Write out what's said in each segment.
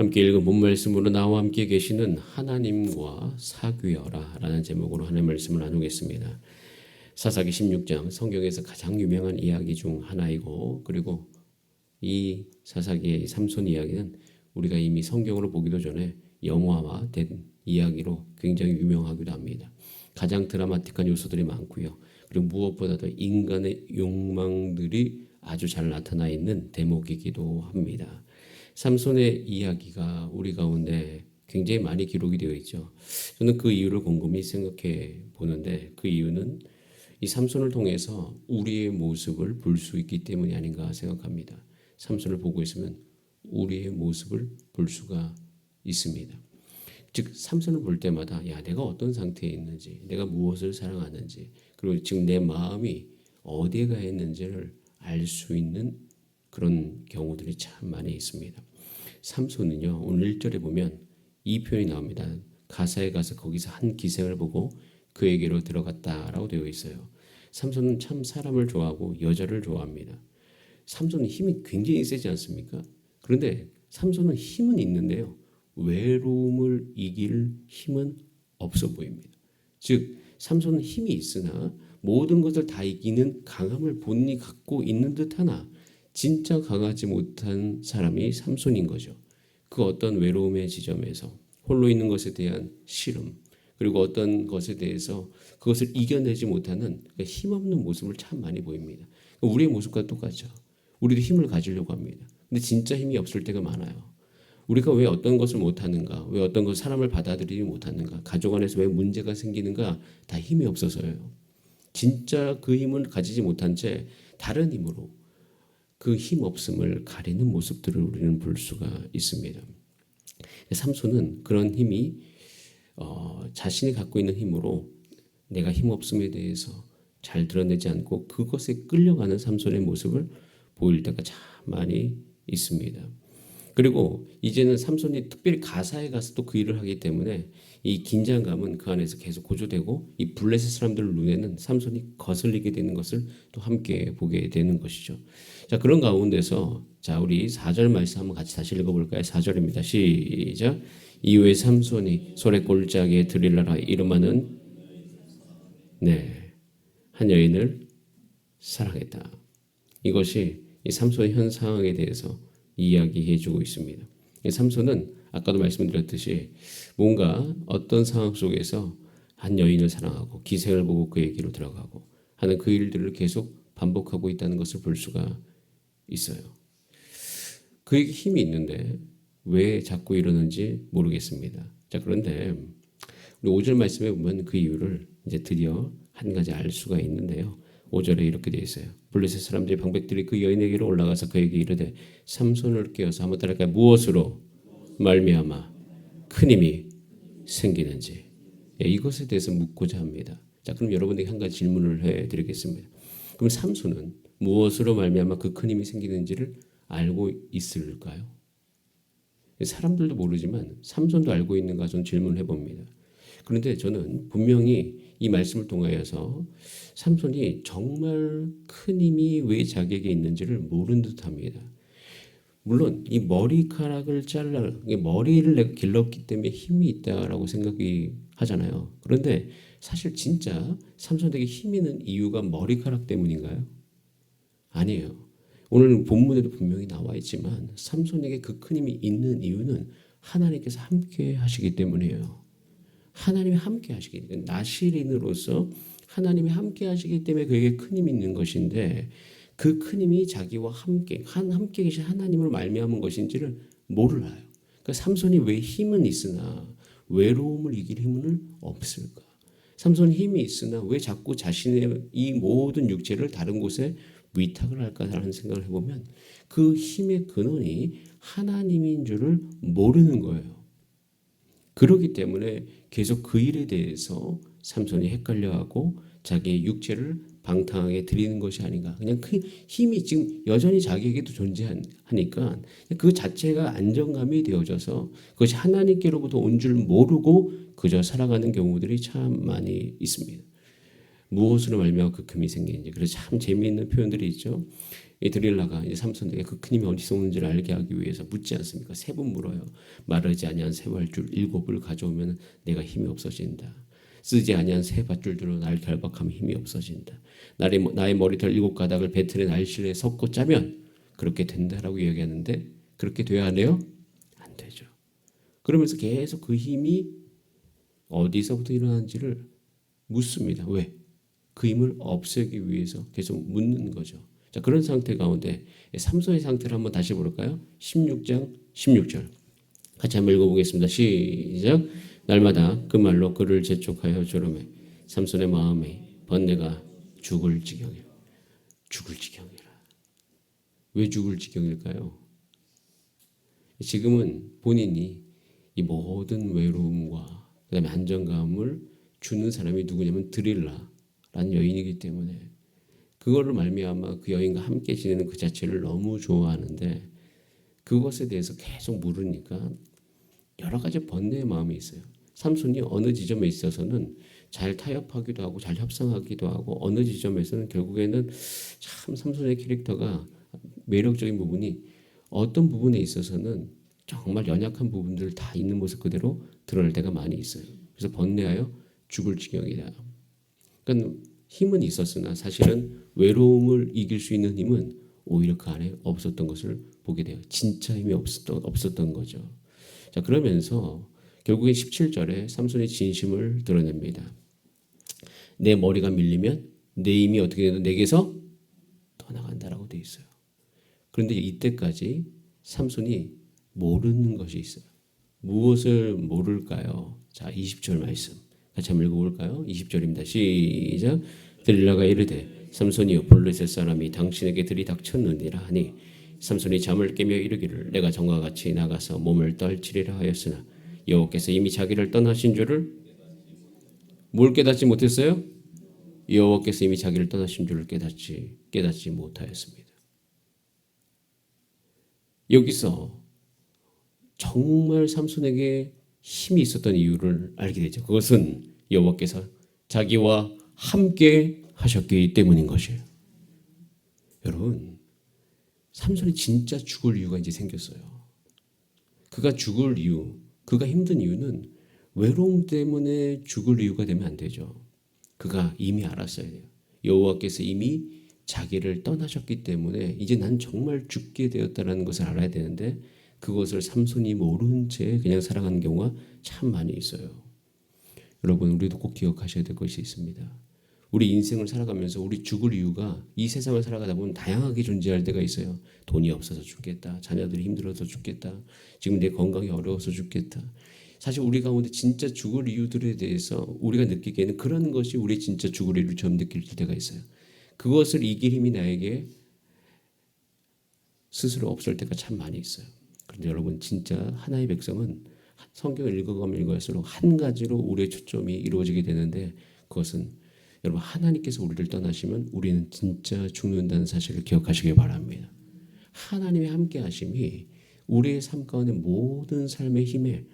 함께 읽은 본 말씀으로 나와 함께 계시는 하나님과 사귀어라 라는 제목으로 하나님의 말씀을 나누겠습니다. 사사기 16장 성경에서 가장 유명한 이야기 중 하나이고, 그리고 이 사사기의 삼손 이야기는 우리가 이미 성경으로 보기도 전에 영화화된 이야기로 굉장히 유명하기도 합니다. 가장 드라마틱한 요소들이 많고요. 그리고 무엇보다도 인간의 욕망들이 아주 잘 나타나 있는 대목이기도 합니다. 삼손의 이야기가 우리 가운데 굉장히 많이 기록이 되어 있죠. 저는 그 이유를 곰곰이 생각해 보는데, 그 이유는 이 삼손을 통해서 우리의 모습을 볼 수 있기 때문이 아닌가 생각합니다. 삼손을 보고 있으면 우리의 모습을 볼 수가 있습니다. 즉 삼손을 볼 때마다 내가 어떤 상태에 있는지, 내가 무엇을 사랑하는지, 그리고 지금 내 마음이 어디에 가 있는지를 알 수 있는 그런 경우들이 참 많이 있습니다. 삼손은요, 오늘 1절에 보면 이 표현이 나옵니다. 가사에 가서 거기서 한 기생을 보고 그에게로 들어갔다라고 되어 있어요. 삼손은 참 사람을 좋아하고 여자를 좋아합니다. 삼손은 힘이 굉장히 세지 않습니까? 그런데 삼손은 힘은 있는데요, 외로움을 이길 힘은 없어 보입니다. 즉 삼손은 힘이 있으나 모든 것을 다 이기는 강함을 본인이 갖고 있는 듯하나 진짜 강하지 못한 사람이 삼손인 거죠. 그 어떤 외로움의 지점에서 홀로 있는 것에 대한 싫음, 그리고 어떤 것에 대해서 그것을 이겨내지 못하는 힘없는 모습을 참 많이 보입니다. 우리의 모습과 똑같죠. 우리도 힘을 가지려고 합니다. 근데 진짜 힘이 없을 때가 많아요. 우리가 왜 어떤 것을 못하는가, 왜 어떤 것 사람을 받아들이지 못하는가, 가족 안에서 왜 문제가 생기는가, 다 힘이 없어서예요. 진짜 그 힘을 가지지 못한 채 다른 힘으로 그 힘 없음을 가리는 모습들을 우리는 볼 수가 있습니다. 삼손은 그런 힘이 자신이 갖고 있는 힘으로 내가 힘 없음에 대해서 잘 드러내지 않고 그것에 끌려가는 삼손의 모습을 보일 때가 참 많이 있습니다. 그리고 이제는 삼손이 특별히 가사에 가서 또 그 일을 하기 때문에 이 긴장감은 그 안에서 계속 고조되고, 이 블레셋 사람들 눈에는 삼손이 거슬리게 되는 것을 또 함께 보게 되는 것이죠. 자, 그런 가운데서 우리 4절 말씀 한번 같이 다시 읽어볼까요? 4절입니다. 시작. 이후에 삼손이 소래 골짜기에 드릴라라 이름하는 한 여인을 사랑했다. 이것이 이 삼손의 현 상황에 대해서 이야기해주고 있습니다. 삼손은 아까도 말씀드렸듯이 뭔가 어떤 상황 속에서 한 여인을 사랑하고 기생을 보고 그에게로 들어가고 하는 그 일들을 계속 반복하고 있다는 것을 볼 수가 있어요. 그에게 힘이 있는데 왜 자꾸 이러는지 모르겠습니다. 자, 그런데 우리 5절 말씀에 보면 그 이유를 이제 드디어 한 가지 알 수가 있는데요. 5절에 이렇게 되어 있어요. 블레셋 사람들이 방백들이 그 여인에게로 올라가서 그에게 이르되 삼손을 깨어서 한번 따라할까요? 무엇으로 말미암아 큰 힘이 생기는지, 이것에 대해서 묻고자 합니다. 자, 그럼 여러분에게 한 가지 질문을 해드리겠습니다. 그럼 삼손은 무엇으로 말미암아 그 큰 힘이 생기는지를 알고 있을까요? 사람들도 모르지만 삼손도 알고 있는가 저는 질문을 해봅니다. 그런데 저는 분명히 이 말씀을 통하여서 삼손이 정말 큰 힘이 왜 자기에게 있는지를 모른 듯합니다. 물론 이 머리카락을 머리를 내가 길렀기 때문에 힘이 있다라고 생각이 하잖아요. 그런데 사실 진짜 삼손에게 힘이 있는 이유가 머리카락 때문인가요? 아니에요. 오늘 본문에도 분명히 나와 있지만 삼손에게 그 큰 힘이 있는 이유는 하나님께서 함께 하시기 때문이에요. 하나님이 함께 하시기 때문에, 나실인으로서 하나님이 함께 하시기 때문에 그에게 큰 힘이 있는 것인데, 그 큰 힘이 자기와 함께 계신 하나님으로 말미암은 것인지를 몰라요. 그러니까 삼손이 왜 힘은 있으나 외로움을 이길 힘은 없을까? 삼손이 힘이 있으나 왜 자꾸 자신의 이 모든 육체를 다른 곳에 위탁을 할까라는 생각을 해보면 그 힘의 근원이 하나님인 줄을 모르는 거예요. 그렇기 때문에 계속 그 일에 대해서 삼손이 헷갈려하고 자기의 육체를 방탕하게 드리는 것이 아닌가. 그냥 그 힘이 지금 여전히 자기에게도 존재하니까 그 자체가 안정감이 되어져서 그것이 하나님께로부터 온 줄 모르고 그저 살아가는 경우들이 참 많이 있습니다. 무엇으로 말미암아 그 금이 생기는지. 그래서 참 재미있는 표현들이 있죠. 이 드릴라가 이제 삼손에게 그 큰 힘이 어디서 오는지를 알게 하기 위해서 묻지 않습니까? 3번 물어요. 마르지 아니한 새 왈줄 7을 가져오면 내가 힘이 없어진다. 쓰지 아니한 새 밧줄들로 날 결박하면 힘이 없어진다. 나의 머리털 7가닥을 배틀의 날실에 섞고 짜면 그렇게 된다라고 이야기하는데 그렇게 돼야 하네요? 안 되죠. 그러면서 계속 그 힘이 어디서부터 일어나는지를 묻습니다. 왜? 그 힘을 없애기 위해서 계속 묻는 거죠. 자, 그런 상태 가운데 삼손의 상태를 한번 다시 볼까요? 16장 16절 같이 한번 읽어보겠습니다. 시작. 날마다 그 말로 그를 재촉하여 조름해 삼손의 마음에 번뇌가 죽을 지경이라. 죽을 지경이라. 왜 죽을 지경일까요? 지금은 본인이 이 모든 외로움과 그다음에 안정감을 주는 사람이 누구냐면 드릴라라는 여인이기 때문에 그거를 말미암아 그 여인과 함께 지내는 그 자체를 너무 좋아하는데 그것에 대해서 계속 물으니까 여러 가지 번뇌의 마음이 있어요. 삼손이 어느 지점에 있어서는 잘 타협하기도 하고 잘 협상하기도 하고 어느 지점에서는 결국에는 참 삼손의 캐릭터가 매력적인 부분이 어떤 부분에 있어서는 정말 연약한 부분들 다 있는 모습 그대로 드러날 때가 많이 있어요. 그래서 번뇌하여 죽을 지경이다. 그러니까 힘은 있었으나 사실은 외로움을 이길 수 있는 힘은 오히려 그 안에 없었던 것을 보게 돼요. 진짜 힘이 없었던 거죠. 자, 그러면서 결국엔 17절에 삼손의 진심을 드러냅니다. 내 머리가 밀리면 내 힘이 어떻게 되든 내게서 떠나간다라고 돼 있어요. 그런데 이때까지 삼손이 모르는 것이 있어요. 무엇을 모를까요? 자, 20절 말씀 같이 한번 읽어볼까요? 20절입니다. 시작. 들릴라가 이르되 삼손이여 블레셋 사람이 당신에게 들이닥쳤느니라 하니 삼손이 잠을 깨며 이르기를 내가 전과 같이 나가서 몸을 떨치리라 하였으나 여호와께서 이미 자기를 떠나신 줄을 뭘 깨닫지 못했어요? 여호와께서 이미 자기를 떠나신 줄을 깨닫지 못하였습니다. 여기서 정말 삼손에게 힘이 있었던 이유를 알게 되죠. 그것은 여호와께서 자기와 함께 하셨기 때문인 것이에요. 여러분, 삼손이 진짜 죽을 이유가 이제 생겼어요. 그가 죽을 이유, 그가 힘든 이유는 외로움 때문에 죽을 이유가 되면 안 되죠. 그가 이미 알았어야 돼요. 여호와께서 이미 자기를 떠나셨기 때문에 이제 난 정말 죽게 되었다는 것을 알아야 되는데 그것을 삼손이 모른 채 그냥 살아가는 경우가 참 많이 있어요. 여러분, 우리도 꼭 기억하셔야 될 것이 있습니다. 우리 인생을 살아가면서 우리 죽을 이유가 이 세상을 살아가다 보면 다양하게 존재할 때가 있어요. 돈이 없어서 죽겠다. 자녀들이 힘들어서 죽겠다. 지금 내 건강이 어려워서 죽겠다. 사실 우리 가운데 진짜 죽을 이유들에 대해서 우리가 느끼기에는 그런 것이 우리 진짜 죽을 이유를 처음 느낄 때가 있어요. 그것을 이길 힘이 나에게 스스로 없을 때가 참 많이 있어요. 그런데 여러분, 진짜 하나의 백성은 성경을 읽어가면 읽을수록 한 가지로 우리의 초점이 이루어지게 되는데 그것은 여러분, 하나님께서 우리를 떠나시면 우리는 진짜 죽는다는 사실을 기억하시기 바랍니다. 하나님의 함께 하심이 우리의 삶 가운데 모든 삶의 힘의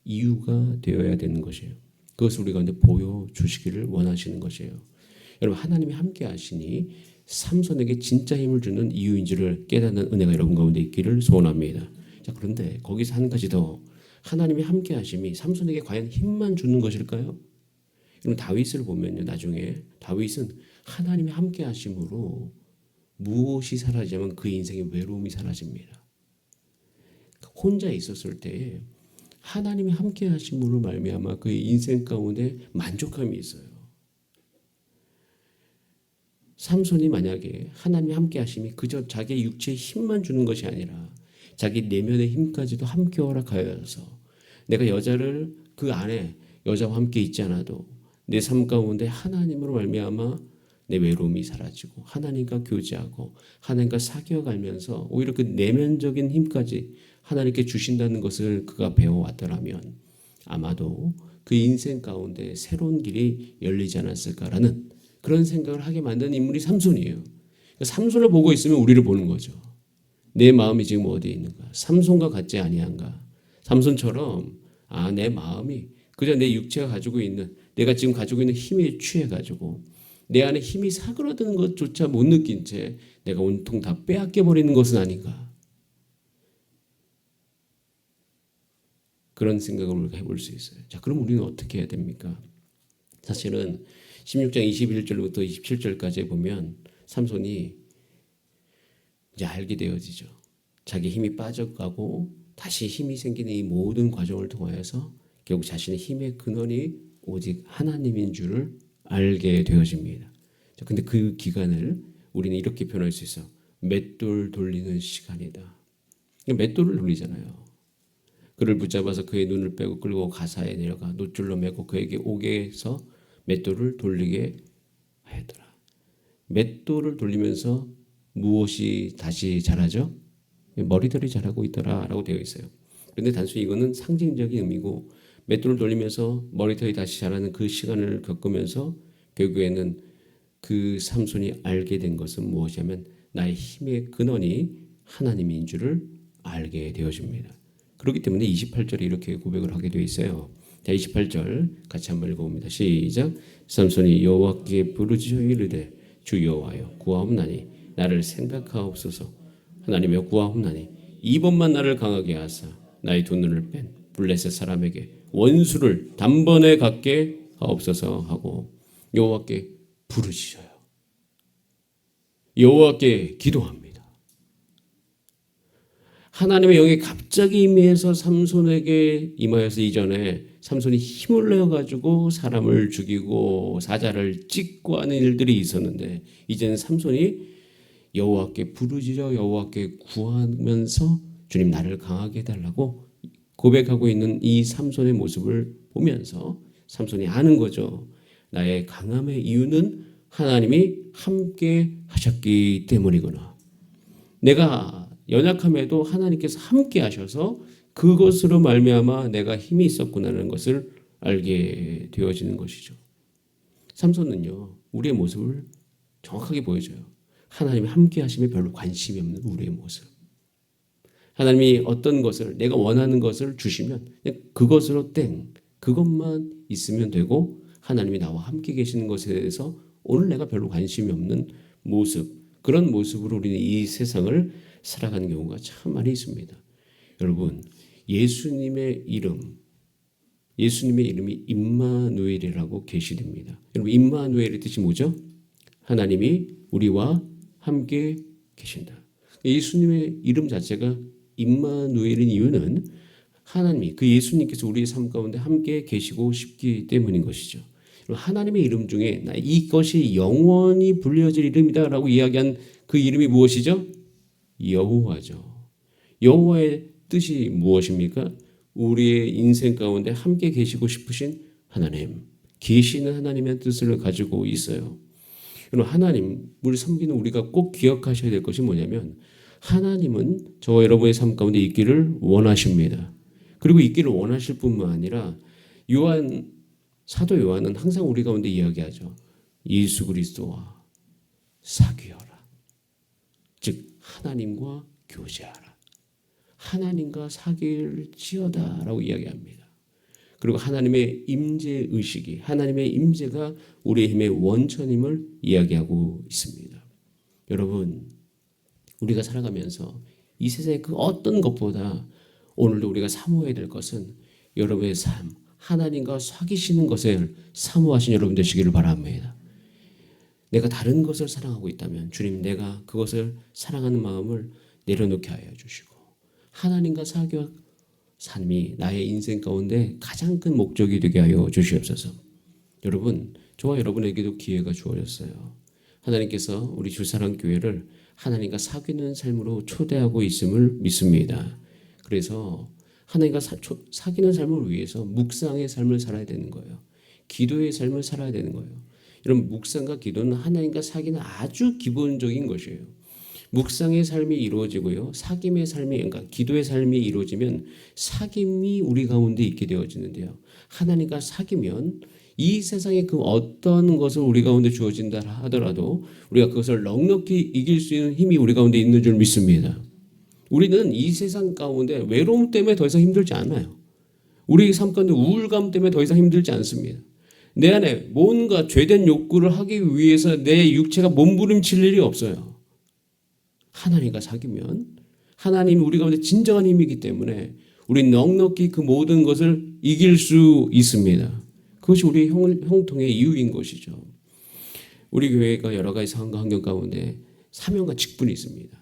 이유가 되어야 되는 것이에요. 그것을 우리 가운데 보여주시기를 원하시는 것이에요. 여러분, 하나님이 함께 하시니 삼손에게 진짜 힘을 주는 이유인지를 깨닫는 은혜가 여러분 가운데 있기를 소원합니다. 자, 그런데 거기서 한 가지 더, 하나님이 함께 하심이 삼손에게 과연 힘만 주는 것일까요? 여러분, 다윗을 보면요, 나중에 다윗은 하나님이 함께 하심으로 무엇이 사라지면 그 인생의 외로움이 사라집니다. 혼자 있었을 때에 하나님이 함께 하심으로 말미암아 그의 인생 가운데 만족감이 있어요. 삼손이 만약에 하나님이 함께 하심이 그저 자기의 육체의 힘만 주는 것이 아니라 자기 내면의 힘까지도 함께 허락하여서 내가 여자를 그 안에 여자와 함께 있지 않아도 내 삶 가운데 하나님으로 말미암아 내 외로움이 사라지고 하나님과 교제하고 하나님과 사귀어가면서 오히려 그 내면적인 힘까지 하나님께 주신다는 것을 그가 배워왔더라면 아마도 그 인생 가운데 새로운 길이 열리지 않았을까라는 그런 생각을 하게 만든 인물이 삼손이에요. 삼손을 보고 있으면 우리를 보는 거죠. 내 마음이 지금 어디에 있는가? 삼손과 같지 아니한가? 삼손처럼 내 마음이 그저 내 육체가 가지고 있는 내가 지금 가지고 있는 힘에 취해가지고 내 안에 힘이 사그러드는 것조차 못 느낀 채 내가 온통 다 빼앗겨 버리는 것은 아닌가? 그런 생각을 우리가 해볼 수 있어요. 자, 그럼 우리는 어떻게 해야 됩니까? 사실은 16장 21절부터 27절까지 보면 삼손이 이제 알게 되어지죠. 자기 힘이 빠져가고 다시 힘이 생기는 이 모든 과정을 통하여서 결국 자신의 힘의 근원이 오직 하나님인 줄을 알게 되어집니다. 자, 근데 그 기간을 우리는 이렇게 표현할 수 있어. 맷돌 돌리는 시간이다. 맷돌을 돌리잖아요. 그를 붙잡아서 그의 눈을 빼고 끌고 가사에 내려가 노줄로 매고 그에게 오게 해서 맷돌을 돌리게 하였더라. 맷돌을 돌리면서 무엇이 다시 자라죠? 머리털이 자라고 있더라라고 되어 있어요. 그런데 단순히 이거는 상징적인 의미고 맷돌을 돌리면서 머리털이 다시 자라는 그 시간을 겪으면서 결국에는 그 삼손이 알게 된 것은 무엇이냐면 나의 힘의 근원이 하나님인 줄을 알게 되어집니다. 그렇기 때문에 28절에 이렇게 고백을 하게 되어 있어요. 자, 28절 같이 한번 읽어봅니다. 시작. 삼손이 여호와께 부르짖어 이르되 주 여호와여 구하옵나니 나를 생각하옵소서. 하나님여 구하옵나니 이번만 나를 강하게 하사 나의 두 눈을 뺀 블레셋 사람에게 원수를 단번에 갖게 하옵소서 하고 여호와께 부르짖어요. 여호와께 기도합니다. 하나님의 영이 갑자기 임해서 삼손에게 임하여서 이전에 삼손이 힘을 내어가지고 사람을 죽이고 사자를 찢고 하는 일들이 있었는데 이제는 삼손이 여호와께 부르짖어 여호와께 구하면서 주님 나를 강하게 해달라고 고백하고 있는 이 삼손의 모습을 보면서 삼손이 아는 거죠. 나의 강함의 이유는 하나님이 함께 하셨기 때문이구나. 내가 연약함에도 하나님께서 함께 하셔서 그것으로 말미암아 내가 힘이 있었구나라는 것을 알게 되어지는 것이죠. 삼손은요, 우리의 모습을 정확하게 보여줘요. 하나님이 함께 하심에 별로 관심이 없는 우리의 모습. 하나님이 어떤 것을 내가 원하는 것을 주시면 그냥 그것으로 그것만 있으면 되고 하나님이 나와 함께 계시는 것에 대해서 오늘 내가 별로 관심이 없는 모습, 그런 모습으로 우리는 이 세상을 살아가는 경우가 참 많이 있습니다. 여러분, 예수님의 이름이 임마누엘이라고 계시됩니다. 여러분, 임마누엘의 뜻이 뭐죠? 하나님이 우리와 함께 계신다. 예수님의 이름 자체가 임마누엘인 이유는 하나님이 그 예수님께서 우리의 삶 가운데 함께 계시고 싶기 때문인 것이죠. 하나님의 이름 중에 이것이 영원히 불려질 이름이다라고 이야기한 그 이름이 무엇이죠? 여호와죠. 여호와의 뜻이 무엇입니까? 우리의 인생 가운데 함께 계시고 싶으신 하나님, 계시는 하나님의 뜻을 가지고 있어요. 여러분, 하나님을 섬기는 우리가 꼭 기억하셔야 될 것이 뭐냐면 하나님은 저와 여러분의 삶 가운데 있기를 원하십니다. 그리고 있기를 원하실 뿐만 아니라 사도 요한은 항상 우리 가운데 이야기하죠. 예수 그리스도와 사귀어라. 즉 하나님과 교제하라. 하나님과 사귈지어다라고 이야기합니다. 그리고 하나님의 임재 의식이 하나님의 임재가 우리의 힘의 원천임을 이야기하고 있습니다. 여러분, 우리가 살아가면서 이 세상의 그 어떤 것보다 오늘도 우리가 사모해야 될 것은 여러분의 삶, 하나님과 사귀시는 것을 사모하신 여러분 되시기를 바랍니다. 내가 다른 것을 사랑하고 있다면 주님, 내가 그것을 사랑하는 마음을 내려놓게 하여 주시고 하나님과 사귀어 삶이 나의 인생 가운데 가장 큰 목적이 되게 하여 주시옵소서. 여러분, 저와 여러분에게도 기회가 주어졌어요. 하나님께서 우리 주사랑교회를 하나님과 사귀는 삶으로 초대하고 있음을 믿습니다. 그래서 하나님과 사귀는 삶을 위해서 묵상의 삶을 살아야 되는 거예요. 기도의 삶을 살아야 되는 거예요. 여러분, 묵상과 기도는 하나님과 사귀는 아주 기본적인 것이에요. 묵상의 삶이 이루어지고요, 사귐의 삶이, 그러니까 기도의 삶이 이루어지면 사귐이 우리 가운데 있게 되어지는데요. 하나님과 사귀면 이 세상의 그 어떤 것을 우리 가운데 주어진다 하더라도 우리가 그것을 넉넉히 이길 수 있는 힘이 우리 가운데 있는 줄 믿습니다. 우리는 이 세상 가운데 외로움 때문에 더 이상 힘들지 않아요. 우리 삶 가운데 우울감 때문에 더 이상 힘들지 않습니다. 내 안에 뭔가 죄된 욕구를 하기 위해서 내 육체가 몸부림칠 일이 없어요. 하나님과 사귀면 하나님이 우리 가운데 진정한 힘이기 때문에 우리 넉넉히 그 모든 것을 이길 수 있습니다. 그것이 우리 형통의 이유인 것이죠. 우리 교회가 여러 가지 상황과 환경 가운데 사명과 직분이 있습니다.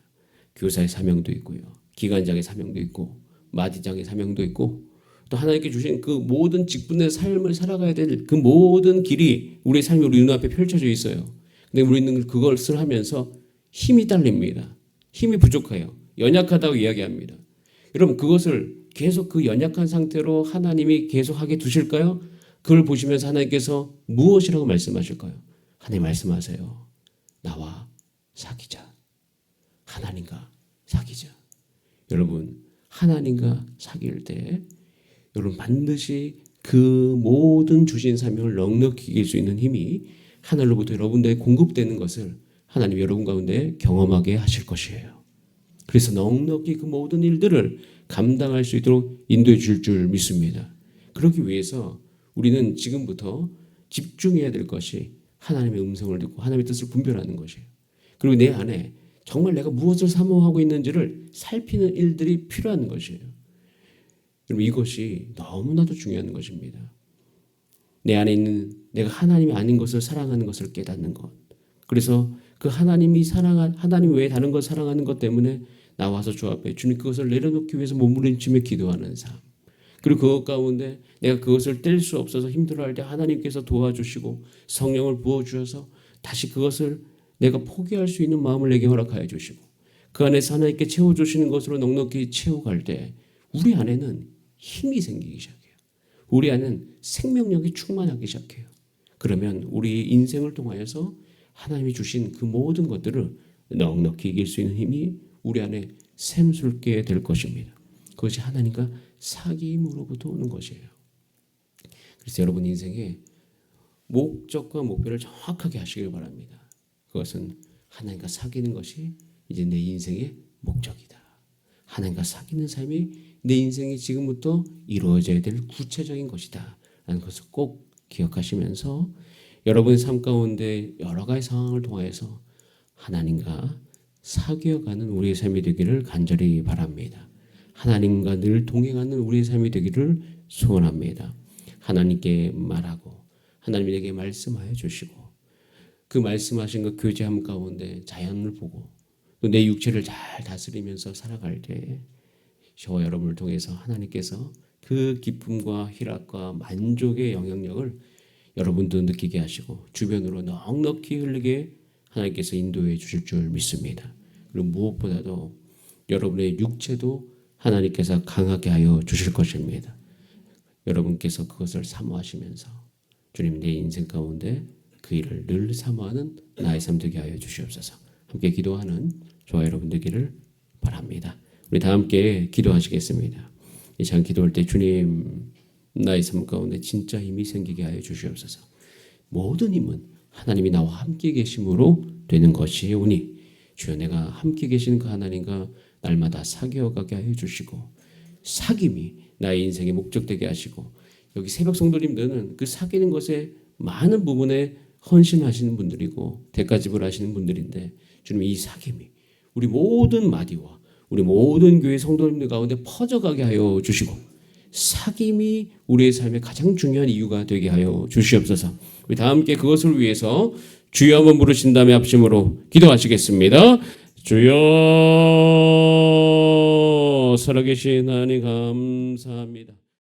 교사의 사명도 있고요. 기관장의 사명도 있고 마디장의 사명도 있고 또 하나님께 주신 그 모든 직분의 삶을 살아가야 될 그 모든 길이 우리의 삶이 우리 눈앞에 펼쳐져 있어요. 근데 우리는 그것을 하면서 힘이 딸립니다. 힘이 부족해요. 연약하다고 이야기합니다. 여러분 그것을 계속 그 연약한 상태로 하나님이 계속하게 두실까요? 그걸 보시면서 하나님께서 무엇이라고 말씀하실까요? 하나님 말씀하세요. 나와 사귀자. 하나님과 사귀자. 여러분 하나님과 사귈 때 여러분 반드시 그 모든 주신 사명을 넉넉히 이길 수 있는 힘이 하늘로부터 여러분들에게 공급되는 것을 하나님 여러분 가운데 경험하게 하실 것이에요. 그래서 넉넉히 그 모든 일들을 감당할 수 있도록 인도해 줄 줄 믿습니다. 그러기 위해서 우리는 지금부터 집중해야 될 것이 하나님의 음성을 듣고 하나님의 뜻을 분별하는 것이에요. 그리고 내 안에 정말 내가 무엇을 사모하고 있는지를 살피는 일들이 필요한 것이에요. 여러분 이것이 너무나도 중요한 것입니다. 내 안에 있는 내가 하나님이 아닌 것을 사랑하는 것을 깨닫는 것. 그래서 그 하나님 외에 다른 걸 사랑하는 것 때문에 나와서 주 앞에 주님 그것을 내려놓기 위해서 몸부림치며 기도하는 삶. 그리고 그것 가운데 내가 그것을 뗄 수 없어서 힘들어할 때 하나님께서 도와주시고 성령을 부어주셔서 다시 그것을 내가 포기할 수 있는 마음을 내게 허락하여 주시고 그 안에서 하나님께 채워주시는 것으로 넉넉히 채워갈 때 우리 안에는 힘이 생기기 시작해요. 우리 안에는 생명력이 충만하기 시작해요. 그러면 우리 인생을 통하여서 하나님이 주신 그 모든 것들을 넉넉히 이길 수 있는 힘이 우리 안에 샘솟게 될 것입니다. 그것이 하나님과 사귐으로부터 오는 것이에요. 그래서 여러분 인생에 목적과 목표를 정확하게 하시길 바랍니다. 그것은 하나님과 사귀는 것이 이제 내 인생의 목적이다. 하나님과 사귀는 삶이 내 인생이 지금부터 이루어져야 될 구체적인 것이다. 라는 것을 꼭 기억하시면서 여러분의 삶 가운데 여러 가지 상황을 통하여서 하나님과 사귀어가는 우리의 삶이 되기를 간절히 바랍니다. 하나님과 늘 동행하는 우리의 삶이 되기를 소원합니다. 하나님께 말하고 하나님이 내게 말씀하여 주시고 그 말씀하신 것 교제함 가운데 자연을 보고 또 내 육체를 잘 다스리면서 살아갈 때 저와 여러분을 통해서 하나님께서 그 기쁨과 희락과 만족의 영향력을 여러분도 느끼게 하시고 주변으로 넉넉히 흘리게 하나님께서 인도해 주실 줄 믿습니다. 그리고 무엇보다도 여러분의 육체도 하나님께서 강하게 하여 주실 것입니다. 여러분께서 그것을 사모하시면서 주님 내 인생 가운데 그 일을 늘 사모하는 나의 삶 되게 하여 주시옵소서. 함께 기도하는 저와 여러분 되기를 바랍니다. 우리 다 함께 기도하시겠습니다. 이 시간 기도할 때 주님 나의 삶 가운데 진짜 힘이 생기게 하여 주시옵소서. 모든 힘은 하나님이 나와 함께 계심으로 되는 것이오니 주여 내가 함께 계시는 그 하나님과 날마다 사귀어가게 하여 주시고 사귐이 나의 인생의 목적 되게 하시고 여기 새벽 성도님들은 그 사귀는 것에 많은 부분에 헌신하시는 분들이고 대가 지불하시는 분들인데 주님 이 사귐이 우리 모든 마디와 우리 모든 교회 성도님들 가운데 퍼져가게 하여 주시고 사귐이 우리의 삶의 가장 중요한 이유가 되게 하여 주시옵소서. 우리 다 함께 그것을 위해서 주여 한번 부르신 다음에 합심으로 기도하시겠습니다. 주여 살아계신 하나님 감사합니다.